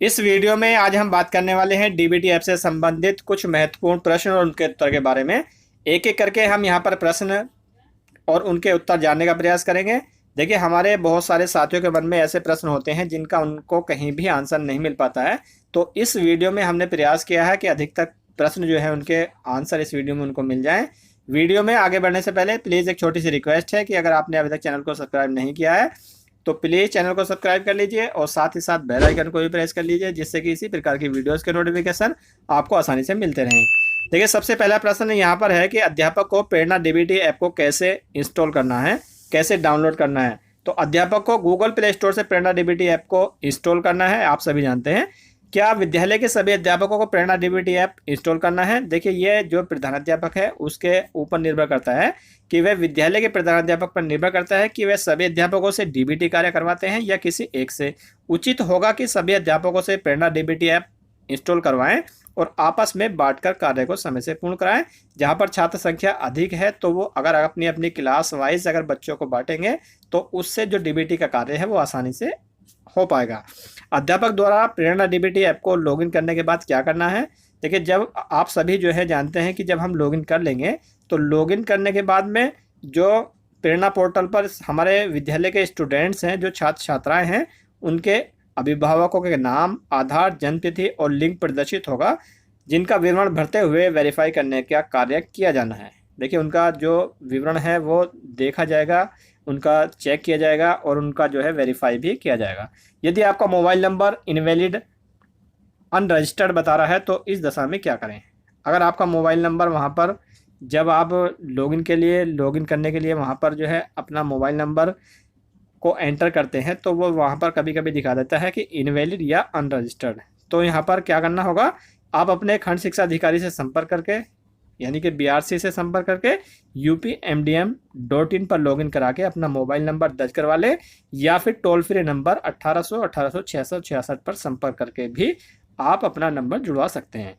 इस वीडियो में आज हम बात करने वाले हैं डीबीटी ऐप से संबंधित कुछ महत्वपूर्ण प्रश्न और उनके उत्तर के बारे में। एक एक करके हम यहाँ पर प्रश्न और उनके उत्तर जानने का प्रयास करेंगे। देखिए, हमारे बहुत सारे साथियों के मन में ऐसे प्रश्न होते हैं जिनका उनको कहीं भी आंसर नहीं मिल पाता है। तो इस वीडियो में हमने प्रयास किया है कि अधिकतर प्रश्न जो है उनके आंसर इस वीडियो में उनको मिल जाएं। वीडियो में आगे बढ़ने से पहले प्लीज़ एक छोटी सी रिक्वेस्ट है कि अगर आपने अभी तक चैनल को सब्सक्राइब नहीं किया है तो प्लीज़ चैनल को सब्सक्राइब कर लीजिए और साथ ही साथ बेल आइकन को भी प्रेस कर लीजिए, जिससे कि इसी प्रकार की वीडियोस के नोटिफिकेशन आपको आसानी से मिलते रहें। देखिए, सबसे पहला प्रश्न यहाँ पर है कि अध्यापक को प्रेरणा डीबीटी ऐप को कैसे इंस्टॉल करना है, कैसे डाउनलोड करना है। तो अध्यापक को गूगल प्ले स्टोर से प्रेरणा डीबीटी ऐप को इंस्टॉल करना है। आप सभी जानते हैं, क्या विद्यालय के सभी अध्यापकों को प्रेरणा डीबीटी ऐप इंस्टॉल करना है। देखिए, ये जो प्रधानाध्यापक है उसके ऊपर निर्भर करता है कि वह विद्यालय के प्रधानाध्यापक पर निर्भर करता है कि वह सभी अध्यापकों से डीबीटी कार्य करवाते हैं या किसी एक से। उचित होगा कि सभी अध्यापकों से प्रेरणा डीबीटी ऐप इंस्टॉल करवाएं और आपस में बांटकर कार्य को समय से पूर्ण कराएं। जहां पर छात्र संख्या अधिक है तो वो अगर अपनी अपनी क्लास वाइज अगर बच्चों को बांटेंगे तो उससे जो डीबीटी का कार्य है वो आसानी से हो पाएगा। अध्यापक द्वारा प्रेरणा डीबीटी ऐप को लॉगिन करने के बाद क्या करना है। देखिए, जब आप सभी जो है जानते हैं कि जब हम लॉगिन कर लेंगे तो लॉगिन करने के बाद में जो प्रेरणा पोर्टल पर हमारे विद्यालय के स्टूडेंट्स हैं, जो छात्र छात्राएं हैं, उनके अभिभावकों के नाम, आधार, जन्मतिथि और लिंक प्रदर्शित होगा, जिनका विवरण भरते हुए वेरीफाई करने का कार्य किया जाना है। देखिए, उनका जो विवरण है वो देखा जाएगा, उनका चेक किया जाएगा और उनका जो है वेरीफाई भी किया जाएगा। यदि आपका मोबाइल नंबर इनवैलिड अनरजिस्टर्ड बता रहा है तो इस दशा में क्या करें। अगर आपका मोबाइल नंबर वहाँ पर जब आप लॉगिन करने के लिए वहाँ पर जो है अपना मोबाइल नंबर को एंटर करते हैं तो वो वहाँ पर कभी कभी दिखा देता है कि इनवैलिड या अनरजिस्टर्ड। तो यहाँ पर क्या करना होगा, आप अपने खंड शिक्षा अधिकारी से संपर्क करके यानी कि बीआरसी से संपर्क करके upmdm.in पर लॉगिन करा के अपना मोबाइल नंबर दर्ज करवा लें या फिर टोल फ्री नंबर 1800 1800 6666 पर संपर्क करके भी आप अपना नंबर जुड़वा सकते हैं।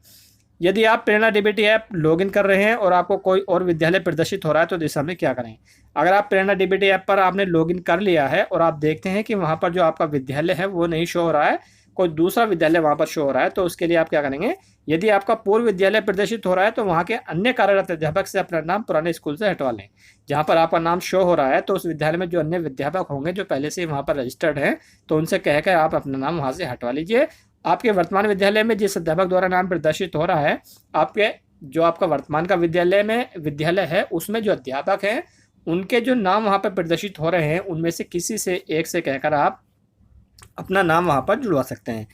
यदि आप प्रेरणा डीबीटी ऐप लॉगिन कर रहे हैं और आपको कोई और विद्यालय प्रदर्शित हो रहा है तो दिशा में क्या करें। अगर आप प्रेरणा डीबीटी ऐप पर आपने लॉगिन कर लिया है और आप देखते हैं कि वहाँ पर जो आपका विद्यालय है वो नहीं शो हो रहा है, कोई दूसरा विद्यालय वहाँ पर शो हो रहा है, तो उसके लिए आप क्या करेंगे। यदि आपका पूर्व विद्यालय प्रदर्शित हो रहा है तो वहाँ के अन्य कार्यरत अध्यापक से अपना नाम पुराने स्कूल से हटवा लें। जहाँ पर आपका नाम शो हो रहा है तो उस विद्यालय में जो अन्य अध्यापक होंगे जो पहले से वहाँ पर रजिस्टर्ड हैं तो उनसे कहकर आप अपना नाम वहाँ से हटवा लीजिए। आपके वर्तमान विद्यालय में जिस अध्यापक द्वारा नाम प्रदर्शित हो रहा है, आपका वर्तमान का विद्यालय है उसमें जो अध्यापक हैं उनके जो नाम वहाँ पर प्रदर्शित हो रहे हैं उनमें से किसी से एक से कहकर आप अपना नाम वहाँ पर जुड़वा सकते हैं।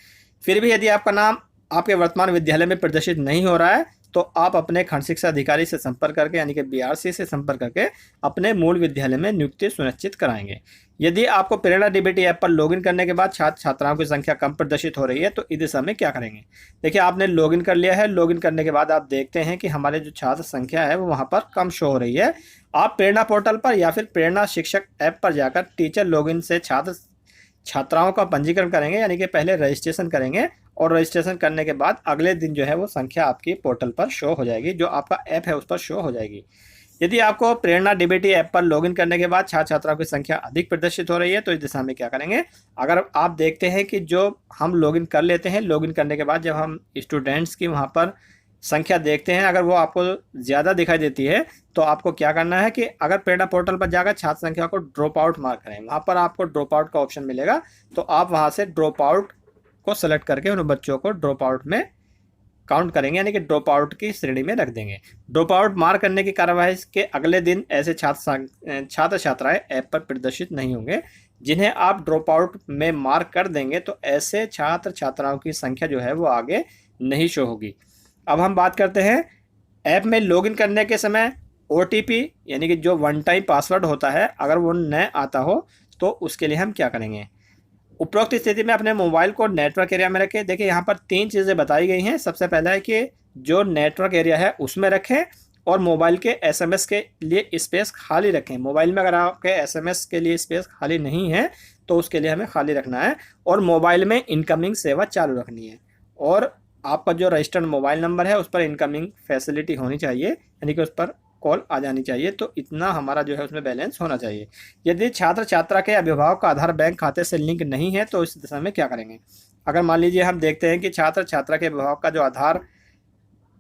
फिर भी यदि आपका नाम आपके वर्तमान विद्यालय में प्रदर्शित नहीं हो रहा है तो आप अपने खंड शिक्षा अधिकारी से संपर्क करके यानी कि बीआरसी से संपर्क करके अपने मूल विद्यालय में नियुक्ति सुनिश्चित कराएंगे। यदि आपको प्रेरणा डीबीटी ऐप पर लॉगिन करने के बाद छात्र छात्राओं की संख्या कम प्रदर्शित हो रही है तो इस दिशा में क्या करेंगे। देखिए, आपने लॉगिन कर लिया है, लॉगिन करने के बाद आप देखते हैं कि हमारे जो छात्र संख्या है वो वहाँ पर कम शो हो रही है। आप प्रेरणा पोर्टल पर या फिर प्रेरणा शिक्षक ऐप पर जाकर टीचर लॉगिन से छात्र छात्राओं का पंजीकरण करेंगे, यानी कि पहले रजिस्ट्रेशन करेंगे और रजिस्ट्रेशन करने के बाद अगले दिन जो है वो संख्या आपकी पोर्टल पर शो हो जाएगी, जो आपका ऐप है उस पर शो हो जाएगी। यदि आपको प्रेरणा डीबीटी ऐप पर लॉगिन करने के बाद छात्र छात्राओं की संख्या अधिक प्रदर्शित हो रही है तो इस दिशा में क्या करेंगे। अगर आप देखते हैं कि जो हम लॉगिन कर लेते हैं, लॉगिन करने के बाद जब हम स्टूडेंट्स की वहाँ पर संख्या देखते हैं, अगर वो आपको ज़्यादा दिखाई देती है तो आपको क्या करना है कि अगर प्रेरणा पोर्टल पर जाकर छात्र संख्या को ड्रॉप आउट मार्क करें, वहाँ पर आपको ड्रॉप आउट का ऑप्शन मिलेगा तो आप वहाँ से ड्रॉप आउट को सेलेक्ट करके उन बच्चों को ड्रॉप आउट में काउंट करेंगे, यानी कि ड्रॉप आउट की श्रेणी में रख देंगे। ड्रॉप आउट मार्क करने की कार्यवाही के अगले दिन ऐसे छात्र छात्राएं ऐप पर प्रदर्शित नहीं होंगे। जिन्हें आप ड्रॉप आउट में मार्क कर देंगे तो ऐसे छात्र छात्राओं की संख्या जो है वो आगे नहीं शो होगी। अब हम बात करते हैं ऐप में लॉगिन करने के समय OTP यानी कि जो वन टाइम पासवर्ड होता है, अगर वो न आता हो तो उसके लिए हम क्या करेंगे। उपरोक्त स्थिति में अपने मोबाइल को नेटवर्क एरिया में रखें। देखिए, यहाँ पर 3 चीज़ें बताई गई हैं। सबसे पहला है कि जो नेटवर्क एरिया है उसमें रखें और मोबाइल के SMS के लिए स्पेस खाली रखें। मोबाइल में अगर आपके SMS के लिए स्पेस खाली नहीं है तो उसके लिए हमें खाली रखना है और मोबाइल में इनकमिंग सेवा चालू रखनी है और आपका जो रजिस्टर्ड मोबाइल नंबर है उस पर इनकमिंग फैसिलिटी होनी चाहिए, यानी कि उस पर कॉल आ जानी चाहिए। तो इतना हमारा जो है उसमें बैलेंस होना चाहिए। यदि छात्र छात्रा के अभिभावक का आधार बैंक खाते से लिंक नहीं है तो इस दिशा में क्या करेंगे। अगर मान लीजिए हम देखते हैं कि छात्र छात्रा के अभिभावक का जो आधार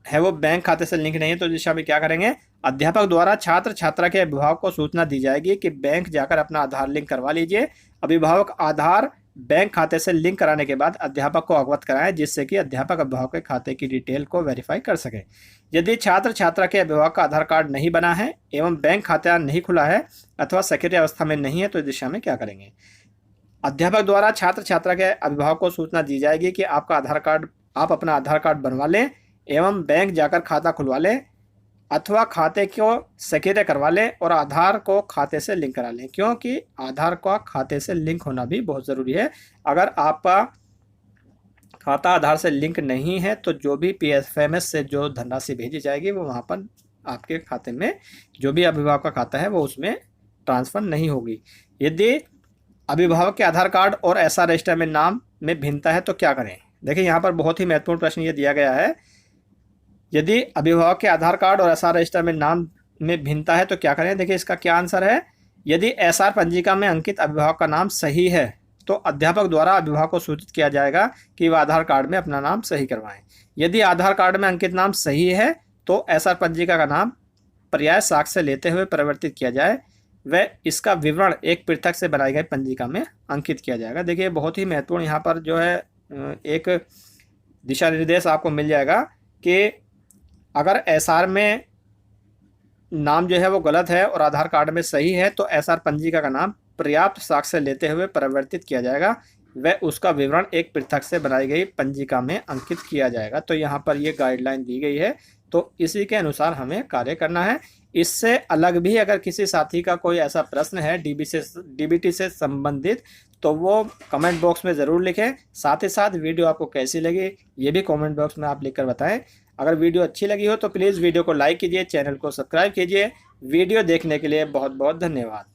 है वो बैंक खाते से लिंक नहीं है, तो इस दिशा में क्या करेंगे, अध्यापक द्वारा छात्र छात्रा के अभिभावक को सूचना दी जाएगी कि बैंक जाकर अपना आधार लिंक करवा लीजिए। अभिभावक आधार बैंक खाते से लिंक कराने के बाद अध्यापक को अवगत कराएं, जिससे कि अध्यापक अभिभावक के खाते की डिटेल को वेरीफाई कर सके। यदि छात्र छात्रा के अभिभावक का आधार कार्ड नहीं बना है एवं बैंक खाता नहीं खुला है अथवा सक्रिय अवस्था में नहीं है, तो इस दिशा में क्या करेंगे, अध्यापक द्वारा छात्र छात्रा के अभिभावक को सूचना दी जाएगी कि आप अपना आधार कार्ड बनवा लें एवं बैंक जाकर खाता खुलवा लें अथवा खाते को सक्रिय करवा लें और आधार को खाते से लिंक करा लें, क्योंकि आधार का खाते से लिंक होना भी बहुत ज़रूरी है। अगर आपका खाता आधार से लिंक नहीं है तो जो भी PFMS से जो धनराशि भेजी जाएगी वो वहाँ पर आपके खाते में, जो भी अभिभावक का खाता है वो उसमें ट्रांसफ़र नहीं होगी। यदि अभिभावक के आधार कार्ड और SR रजिस्टर में नाम में भिन्नता है तो क्या करें। देखिए यहाँ पर बहुत ही महत्वपूर्ण प्रश्न ये दिया गया है, यदि अभिभावक के आधार कार्ड और SR रजिस्टर में नाम में भिन्नता है तो क्या करें। देखिए इसका क्या आंसर है, यदि SR पंजिका में अंकित अभिभावक का नाम सही है तो अध्यापक द्वारा अभिभावक को सूचित किया जाएगा कि वह आधार कार्ड में अपना नाम सही करवाएं। यदि आधार कार्ड में अंकित नाम सही है तो SR पंजिका का नाम पर्याय साक्ष्य लेते हुए परिवर्तित किया जाए व इसका विवरण एक पृथक से बनाई गई पंजिका में अंकित किया जाएगा। देखिए बहुत ही महत्वपूर्ण यहाँ पर जो है एक दिशा निर्देश आपको मिल जाएगा कि अगर SR में नाम जो है वो गलत है और आधार कार्ड में सही है तो SR पंजिका का नाम पर्याप्त साक्ष्य लेते हुए परिवर्तित किया जाएगा व उसका विवरण एक पृथक से बनाई गई पंजिका में अंकित किया जाएगा। तो यहाँ पर ये गाइडलाइन दी गई है, तो इसी के अनुसार हमें कार्य करना है। इससे अलग भी अगर किसी साथी का कोई ऐसा प्रश्न है DBT से संबंधित तो वो कमेंट बॉक्स में ज़रूर लिखें। साथ ही साथ वीडियो आपको कैसी लगी ये भी कमेंट बॉक्स में आप लिखकर बताएं। अगर वीडियो अच्छी लगी हो तो प्लीज़ वीडियो को लाइक कीजिए, चैनल को सब्सक्राइब कीजिए। वीडियो देखने के लिए बहुत बहुत धन्यवाद।